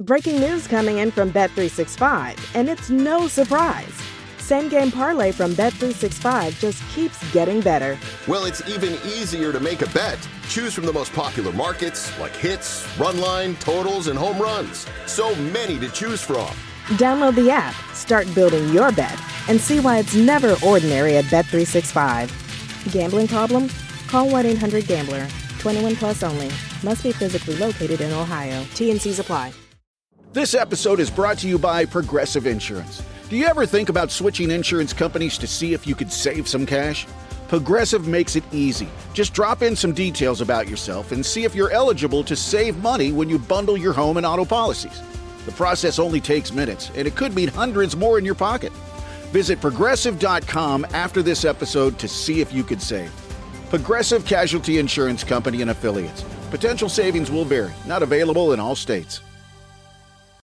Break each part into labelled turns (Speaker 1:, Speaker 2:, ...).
Speaker 1: Breaking news coming in from Bet365, and it's no surprise. Same game parlay from Bet365 just keeps getting better.
Speaker 2: Well, it's even easier to make a bet. Choose from the most popular markets like hits, run line, totals, and home runs. So many to choose from.
Speaker 1: Download the app, start building your bet, and see why it's never ordinary at Bet365. Gambling problem? Call 1-800-GAMBLER. 21 plus only. Must be physically located in Ohio. T&Cs apply.
Speaker 3: This episode is brought to you by Progressive Insurance. Do you ever think about switching insurance companies to see if you could save some cash? Progressive makes it easy. Just drop in some details about yourself and see if you're eligible to save money when you bundle your home and auto policies. The process only takes minutes, and it could mean hundreds more in your pocket. Visit Progressive.com after this episode to see if you could save. Progressive Casualty Insurance Company and Affiliates. Potential savings will vary. Not available in all states.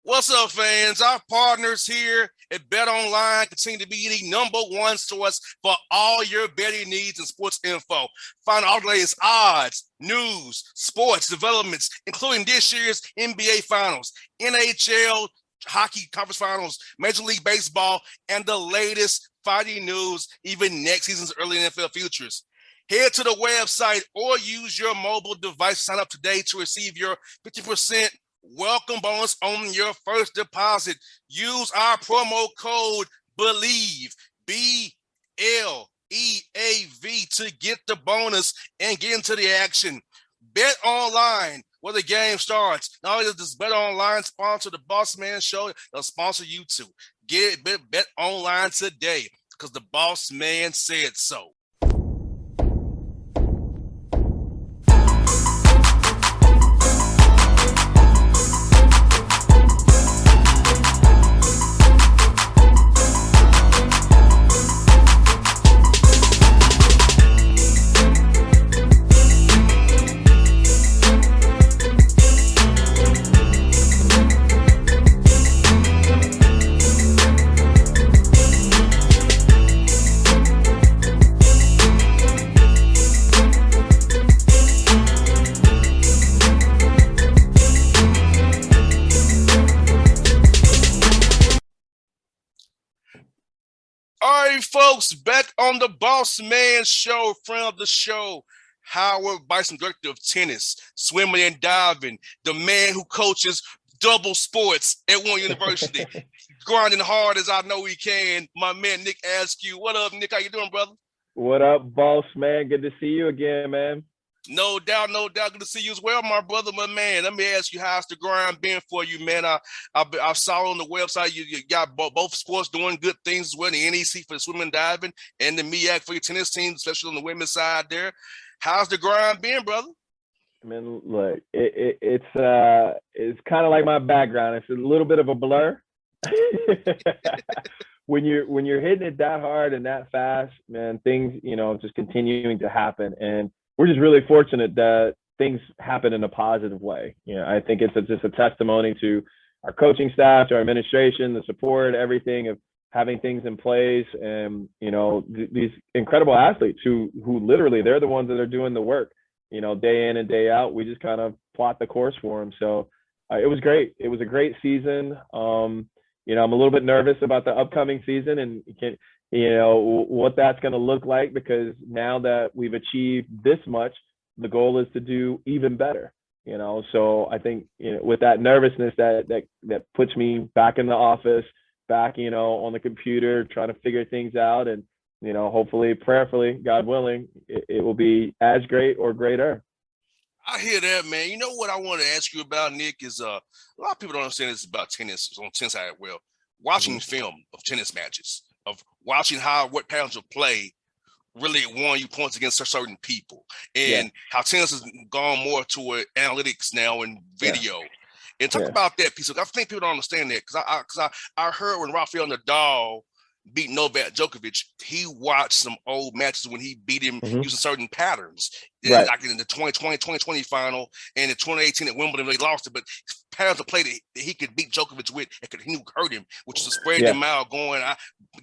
Speaker 4: What's up, fans? Our partners here at Bet Online continue to be the number one source for all your betting needs and sports info. Find all the latest odds, news, sports developments, including this year's NBA Finals, NHL Hockey Conference Finals, Major League Baseball, and the latest fighting news, even next season's early NFL futures. Head to the website or use your mobile device to sign up today to receive your 50% welcome bonus on your first deposit. Use our promo code BELIEVE, BLEAV, to get the bonus and get into the action. Bet Online, where the game starts. Not only does this Bet Online sponsor the Bossman Show, they'll sponsor you too. Get it, Bet Online today, because the Boss Man said so. All right, folks, back on the Boss Man Show, friend of the show, Howard Bison, director of tennis, swimming and diving, the man who coaches double sports at one university, grinding hard as I know he can, my man, Nick Askew. What up, Nick? How you doing, brother?
Speaker 5: What up, boss man? Good to see you again, man.
Speaker 4: No doubt, no doubt. Good to see you as well, my brother, my man. Let me ask you, how's the grind been for you, man? I saw on the website you got both sports doing good things as well, the NEC for the swimming and diving and the MEAC for your tennis team, especially on the women's side there. How's the grind been, brother?
Speaker 5: I mean, look, it's kind of like my background. It's a little bit of a blur. When you're hitting it that hard and that fast, man, things, just continuing to happen. And we're just really fortunate that things happen in a positive way. I think it's just a testimony to our coaching staff, to our administration, the support, everything of having things in place, and these incredible athletes who literally they're the ones that are doing the work, day in and day out. We just kind of plot the course for them. So it was great. It was a great season. I'm a little bit nervous about the upcoming season and what that's going to look like, because now that we've achieved this much, the goal is to do even better, so I think, with that nervousness that puts me back in the office, back, on the computer, trying to figure things out. And, hopefully, prayerfully, God willing, it will be as great or greater.
Speaker 4: I hear that, man. You know what I want to ask you about, Nick, is a lot of people don't understand this about tennis, on tennis side. Well, watching film of tennis matches, of watching what patterns of play really won you points against certain people, and how tennis has gone more toward analytics now and video. And talk about that piece. I think people don't understand that, because I heard when Rafael Nadal beat Novak Djokovic, he watched some old matches when he beat him using certain patterns.
Speaker 5: Right.
Speaker 4: Like in the 2020 final and in 2018 at Wimbledon, they lost it, but patterns of play that he could beat Djokovic with, he knew hurt him, which is a spread him out,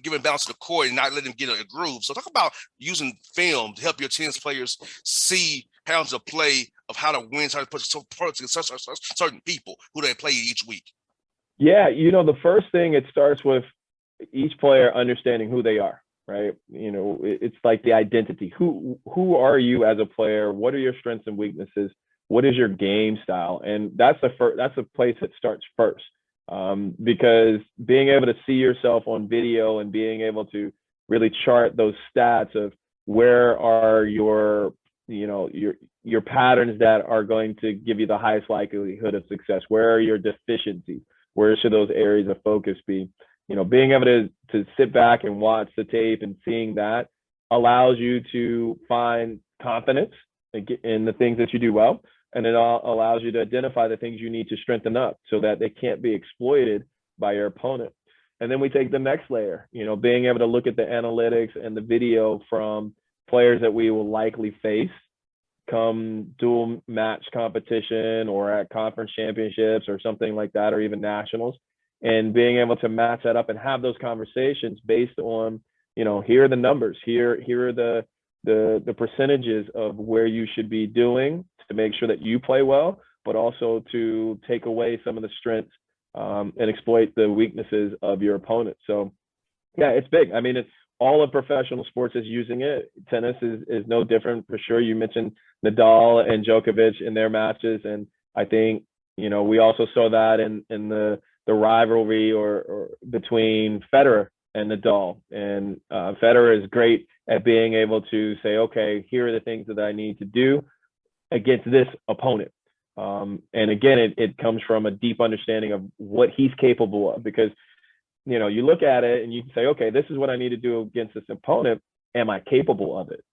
Speaker 4: giving balance to the court and not letting him get a groove. So talk about using film to help your tennis players see patterns of play of how to win, how to put against certain people who they play each week.
Speaker 5: Yeah, the first thing, it starts with each player understanding who they are, right? It's like the identity. Who are you as a player? What are your strengths and weaknesses? What is your game style? And that's the place that starts first, because being able to see yourself on video and being able to really chart those stats of where are your patterns that are going to give you the highest likelihood of success. Where are your deficiencies? Where should those areas of focus be? Being able to sit back and watch the tape and seeing that allows you to find confidence in the things that you do well. And it allows you to identify the things you need to strengthen up so that they can't be exploited by your opponent. And then we take the next layer, being able to look at the analytics and the video from players that we will likely face come dual match competition or at conference championships or something like that, or even nationals, and being able to match that up and have those conversations based on, here are the numbers, here are the percentages of where you should be doing to make sure that you play well, but also to take away some of the strengths and exploit the weaknesses of your opponent. So yeah, it's big. I mean, it's all of professional sports is using it. Tennis is no different for sure. You mentioned Nadal and Djokovic in their matches. And I think, we also saw that in the rivalry or between Federer and Nadal. And Federer is great at being able to say, okay, here are the things that I need to do against this opponent. And again, it comes from a deep understanding of what he's capable of, because you look at it and you can say, okay, this is what I need to do against this opponent. Am I capable of it?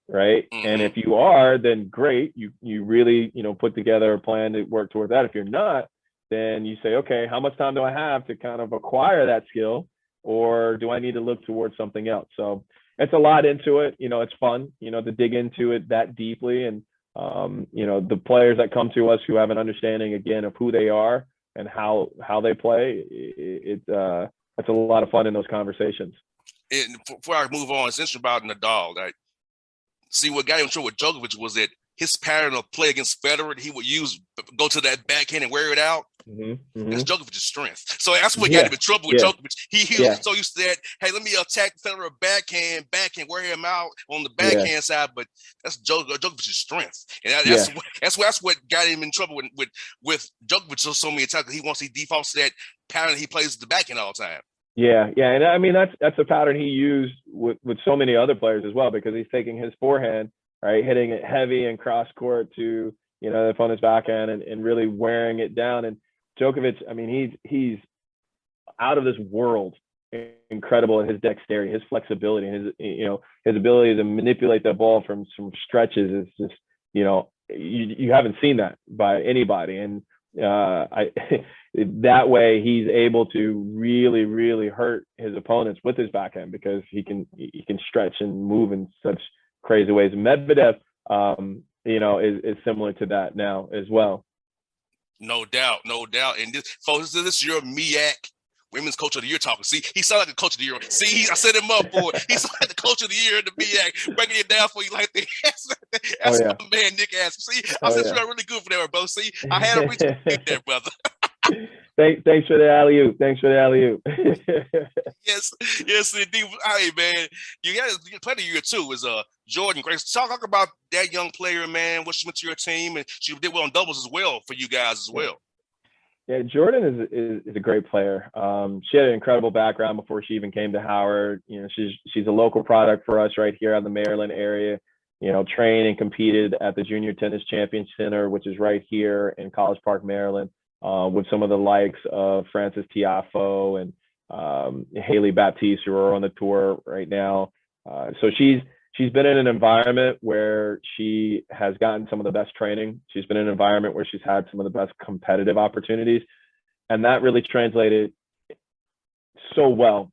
Speaker 5: Right.
Speaker 4: Mm-hmm.
Speaker 5: And if you are, then great. You really, put together a plan to work towards that. If you're not, then you say, okay, how much time do I have to kind of acquire that skill? Or do I need to look towards something else? So it's a lot into it. It's fun, to dig into it that deeply. And, the players that come to us who have an understanding, again, of who they are and how they play, it's a lot of fun in those conversations.
Speaker 4: And before I move on, it's interesting about Nadal. Like, see, what got him in trouble with Djokovic was that his pattern of play against Federer, he would go to that backhand and wear it out.
Speaker 5: Mm-hmm. Mm-hmm.
Speaker 4: That's Djokovic's strength. So that's what got him in trouble with Djokovic. He was so used to that. Hey, let me attack Federer backhand, wear him out on the backhand side. But that's Djokovic's strength, and that's what got him in trouble with Djokovic so many times. He defaults to that pattern. He plays the backhand all the time.
Speaker 5: Yeah, and I mean that's a pattern he used with so many other players as well, because he's taking his forehand, right, hitting it heavy and cross court to the opponent's backhand and really wearing it down. And Djokovic, I mean, he's out of this world, incredible at his dexterity, his flexibility, his ability to manipulate the ball from some stretches is just, you haven't seen that by anybody. And that way he's able to really, really hurt his opponents with his backhand, because he can stretch and move in such crazy ways. Medvedev, is similar to that now as well.
Speaker 4: No doubt. And this is your MEAC Women's Coach of the Year talking. See, he sounded like a Coach of the Year. See, I set him up for it. He sounded like the Coach of the Year in the MEAC, breaking it down for you like that. That's my man, Nick Askew. See, I said you got really good for that, bro. See, I had a reason to get there, brother.
Speaker 5: Thanks for the alley-oop.
Speaker 4: Yes, indeed. Hey, man, you got to play the year too. Is Jordan Grace? Talk about that young player, man. What she went to your team, and she did well in doubles as well for you guys as well.
Speaker 5: Yeah, Jordan is a great player. She had an incredible background before she even came to Howard. She's a local product for us right here out of the Maryland area. Trained and competed at the Junior Tennis Champion Center, which is right here in College Park, Maryland, with some of the likes of Frances Tiafoe and Haley Baptiste, who are on the tour right now. So she's been in an environment where she has gotten some of the best training. She's been in an environment where she's had some of the best competitive opportunities. And that really translated so well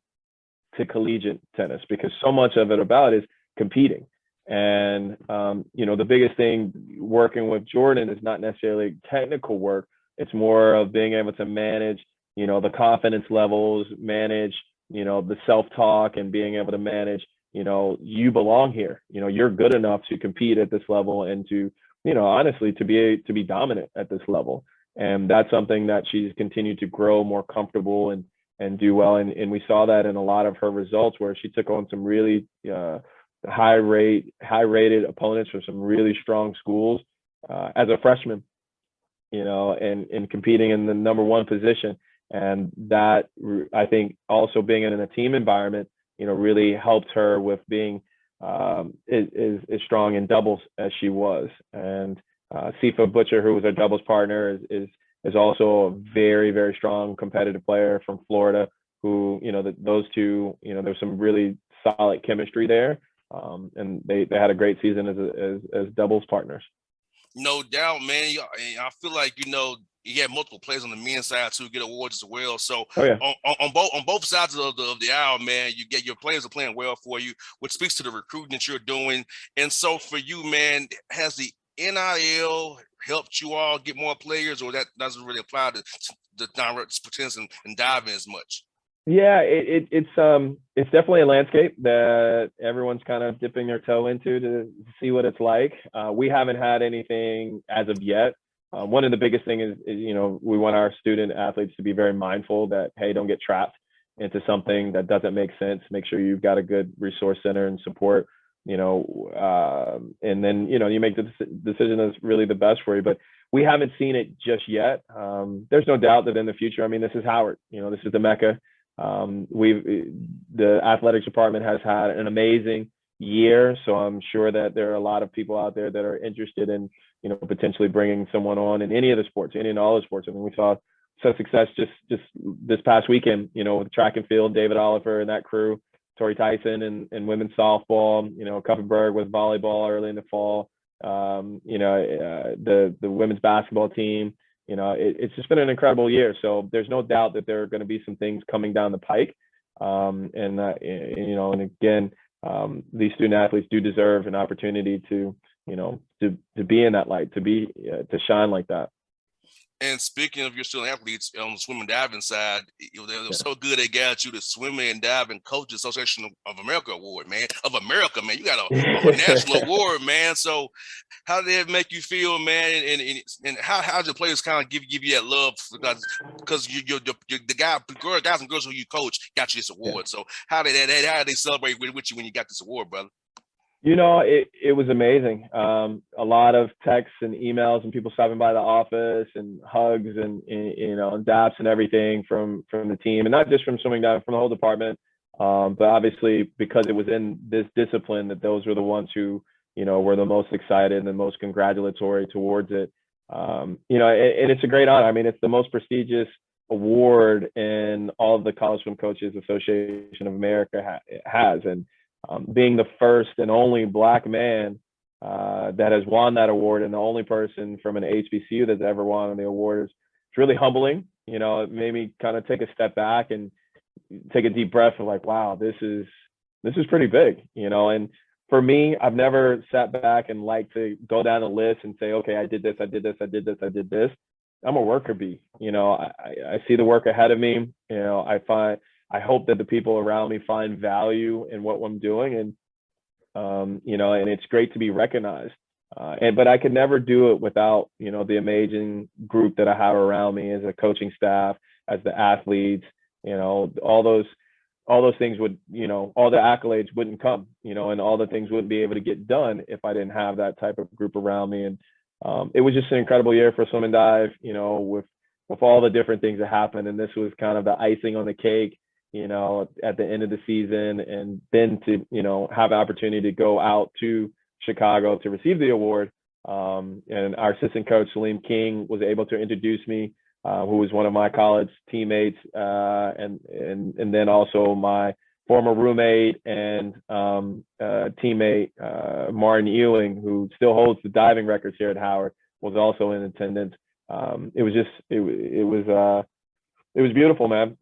Speaker 5: to collegiate tennis, because so much of it about is competing. And, the biggest thing working with Jordan is not necessarily technical work. It's more of being able to manage, the confidence levels, manage, the self-talk, and being able to manage, you belong here. You're good enough to compete at this level and to, honestly, to be dominant at this level. And that's something that she's continued to grow more comfortable and do well. And we saw that in a lot of her results where she took on some really high rated opponents from some really strong schools as a freshman, and competing in the number one position. And that, I think, also being in a team environment, really helped her with being as strong in doubles as she was. And Sifa Butcher, who was our doubles partner, is also a very, very strong competitive player from Florida, who, those two, there's some really solid chemistry there. And they had a great season as doubles partners.
Speaker 4: No doubt, man. I feel like, you have multiple players on the men's side too get awards as well. So on both sides of the aisle, man, you get your players are playing well for you, which speaks to the recruiting that you're doing. And so for you, man, has the NIL helped you all get more players, or that doesn't really apply to the direct potential and diving as much?
Speaker 5: Yeah, it's definitely a landscape that everyone's kind of dipping their toe into to see what it's like. We haven't had anything as of yet. One of the biggest things is, we want our student athletes to be very mindful that, hey, don't get trapped into something that doesn't make sense. Make sure you've got a good resource center and support, and then, you make the decision that's really the best for you. But we haven't seen it just yet. There's no doubt that in the future, this is Howard, this is the Mecca. The athletics department has had an amazing year. So I'm sure that there are a lot of people out there that are interested in, potentially bringing someone on in any of the sports, any and all the sports. We saw such success just this past weekend, with track and field, David Oliver and that crew, Tori Tyson and women's softball, Kuppenberg with volleyball early in the fall, the women's basketball team. It's just been an incredible year. So there's no doubt that there are going to be some things coming down the pike. And again, these student athletes do deserve an opportunity to be in that light, to shine like that.
Speaker 4: And speaking of your student athletes on the swimming diving side, they're so good they got you the Swimming and Diving Coaches Association of America Award, man. Of America, man. You got a national award, man. So how did it make you feel, man? And how the players kind of give you that love because you're the guys and girls who you coach got you this award. So how did they celebrate with you when you got this award, brother?
Speaker 5: It was amazing. A lot of texts and emails and people stopping by the office and hugs and daps and everything from the team, and not just from swimming down, from the whole department. But obviously because it was in this discipline, that those were the ones who, were the most excited and the most congratulatory towards it. And it's a great honor. It's the most prestigious award in all of the College Swim Coaches Association of America has. And being the first and only Black man that has won that award, and the only person from an HBCU that's ever won the award, it's really humbling. It made me kind of take a step back and take a deep breath of like, wow, this is pretty big, And for me, I've never sat back and liked to go down the list and say, okay, I did this, I did this, I did this, I did this. I'm a worker bee. I see the work ahead of me. I hope that the people around me find value in what I'm doing, and and it's great to be recognized. But I could never do it without the amazing group that I have around me, as a coaching staff, as the athletes. All those things would, all the accolades wouldn't come, and all the things wouldn't be able to get done if I didn't have that type of group around me. And it was just an incredible year for swim and dive, with all the different things that happened. And this was kind of the icing on the cake, at the end of the season, and then to, have an opportunity to go out to Chicago to receive the award. And our assistant coach, Salim King, was able to introduce me, who was one of my college teammates, and then also my former roommate and teammate, Martin Ewing, who still holds the diving records here at Howard, was also in attendance. It was beautiful, man.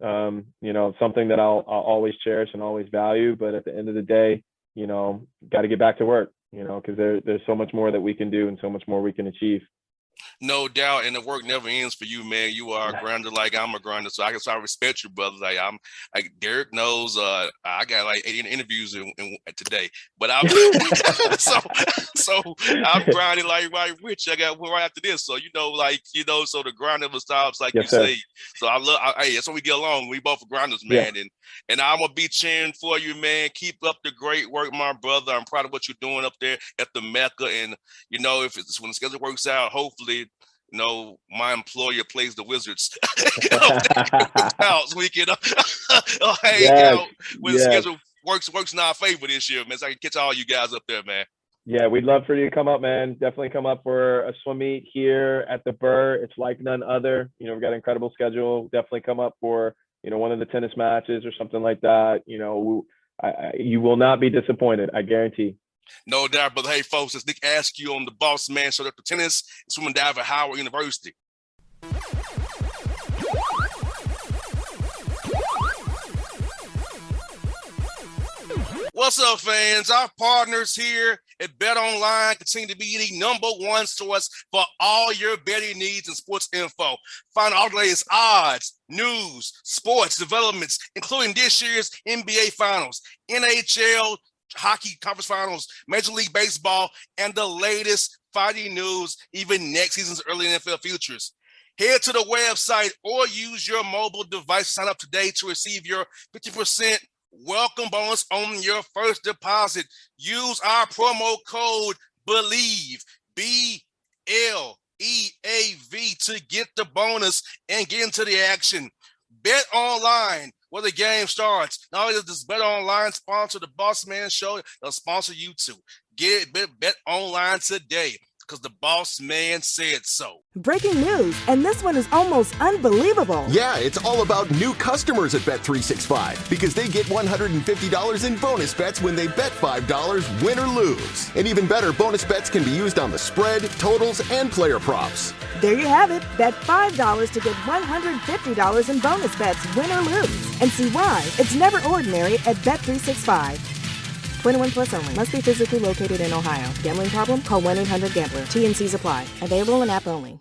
Speaker 5: Something that I'll always cherish and always value. But at the end of the day, got to get back to work, because there's so much more that we can do and so much more we can achieve.
Speaker 4: No doubt, and the work never ends for you, man. You are a grinder like I'm a grinder, so I respect you, brother. Like Derek knows. I got like 80 interviews today, but I'm so I'm grinding like right with you. I got one right after this, so so the grind never stops, like
Speaker 5: Yes,
Speaker 4: you
Speaker 5: sir.
Speaker 4: say. So hey, that's why we get along. We both are grinders, man, and I'm gonna be cheering for you, man. Keep up the great work, my brother. I'm proud of what you're doing up there at the Mecca, and if it's when the schedule works out, hopefully, my employer plays the Wizards. We can, when the schedule works in our favor this year, man. So I can catch all you guys up there, man.
Speaker 5: Yeah, we'd love for you to come up, man. Definitely come up for a swim meet here at the Burr. It's like none other. We've got an incredible schedule. Definitely come up for, one of the tennis matches or something like that. You will not be disappointed. I guarantee.
Speaker 4: No doubt, brother. Hey, folks, it's Nick Askew on the Bossman Show, Dr. Tennis, swimming dive at Howard University. What's up, fans? Our partners here at Bet Online continue to be the #1 source for all your betting needs and sports info. Find all the latest odds, news, sports developments, including this year's NBA Finals, NHL, hockey conference finals, Major League Baseball, and the latest fighting news, even next season's early NFL futures. Head to the website or use your mobile device to sign up today to receive your 50% welcome bonus on your first deposit. Use our promo code BELIEVE, BLEAV, to get the bonus and get into the action. Bet Online, where the game starts. Not only does this Bet Online sponsor the Bossman Show, they'll sponsor you too. Get it, Bet Online today, because the boss man said so.
Speaker 1: Breaking news, and this one is almost unbelievable.
Speaker 2: Yeah, it's all about new customers at Bet365 because they get $150 in bonus bets when they bet $5, win or lose. And even better, bonus bets can be used on the spread, totals, and player props.
Speaker 1: There you have it. Bet $5 to get $150 in bonus bets, win or lose. And see why it's never ordinary at Bet365. 21 plus only. Must be physically located in Ohio. Gambling problem? Call 1-800-GAMBLER. T&Cs apply. Available in app only.